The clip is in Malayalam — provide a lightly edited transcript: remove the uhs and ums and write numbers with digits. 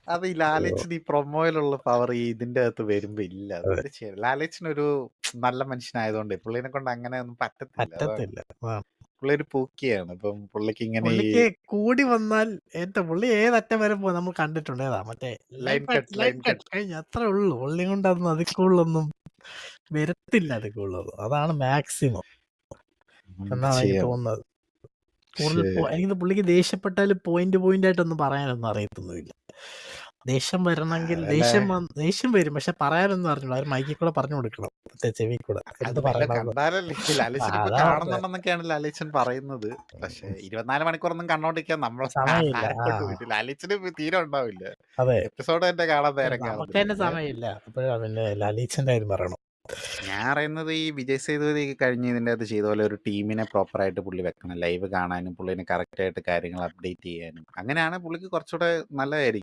അത് ഈ ലാലേച്ചിന് ഈ പ്രൊമോയിലുള്ള പവർ ഈ ഇതിന്റെ അകത്ത് വരുമ്പോ ഇല്ല. അതെ. അതെന്താ ചെയ്യാ? ലാലേച്ചനൊരു നല്ല മനുഷ്യനായതുകൊണ്ടേ പുള്ളിനെ കൊണ്ട് അങ്ങനെ ഒന്നും പറ്റത്തില്ല. അതാണ്. പറ്റത്തില്ല. അതാണ്. പുള്ളി ഒരു പൂക്കിയാണ്. അപ്പം പുള്ളിക്ക് ഇങ്ങനെ ഈ പുള്ളിക്ക് കൂടി വന്നാൽ പുള്ളി ഏതറ്റം വരെ പോകും നമ്മൾ കണ്ടിട്ടുണ്ട്. ഏതാ മറ്റേ line cut, line line cut cut. കഴിഞ്ഞു. അത്രേ ഉള്ളൂ. പുള്ളിയെ കൊണ്ടൊന്നും അതിൽ കൂടുതലൊന്നും വരത്തില്ല അതിൽ കൂടുതലൊന്നും. അതാണ് മാക്സിമം എന്ത് എന്നാണ് എനിക്ക് ചെയ്യാം? തോന്നുന്നത്. കൂടുതൽ പക്ഷേ എനിക്ക് പുള്ളിക്ക് ദേഷ്യപ്പെട്ടാലും പോയിന്റ് ആയിട്ടൊന്നും പറയാനൊന്നും അറിയത്തൊന്നുമില്ല. ദേഷ്യം വരണമെങ്കിൽ അതല്ല ദേഷ്യം വരും. പക്ഷെ പറയാനൊന്നും അറിഞ്ഞൂടാ. അവര് മൈക്കിൽ കൂടെ പറഞ്ഞു കൊടുക്കണം. മറ്റേ ചെവി കൂടെ അത് എന്ത് വല്ലോം പറയണമെന്ന്. കണ്ടാലല്ലേ. ലാലേച്ചൻ ഇപ്പൊ അതാ പറഞ്ഞെ. കാണുന്നുണ്ടെന്നൊക്കെയാണ് ലാലേച്ചൻ പറയുന്നത്. പക്ഷെ 24 മണിക്കൂറൊന്നും കണ്ടോണ്ടിരിക്കാൻ സമയമില്ല. ആരെ കൊണ്ട് പറ്റും. ലാലേച്ചന് തീരെ ഉണ്ടാവില്ല. അതെ. എപ്പിസോഡ് തന്നെ കാണാൻ നേരം നമുക്ക് കാണത്തില്ല. തന്നെ പിന്നെ സമയമില്ല. അപ്പോഴാ പിന്നെ ലാലീച്ചന്റെ കാര്യം പറയണം. ഞാൻ അറിയുന്നത് ഈ വിജയ് സേതുപതി കഴിഞ്ഞ് ഇതിന്റെ അകത്ത് ചെയ്ത പോലെ ഒരു ടീമിനെ പ്രോപ്പറായിട്ട് പുള്ളി വെക്കണം. ലൈവ് കാണാനും പുള്ളിനെ കറക്റ്റ് ആയിട്ട് കാര്യങ്ങൾ അപ്ഡേറ്റ് ചെയ്യാനും. അങ്ങനെയാണ് പുള്ളിക്ക് കുറച്ചുകൂടെ നല്ലതായിരിക്കും.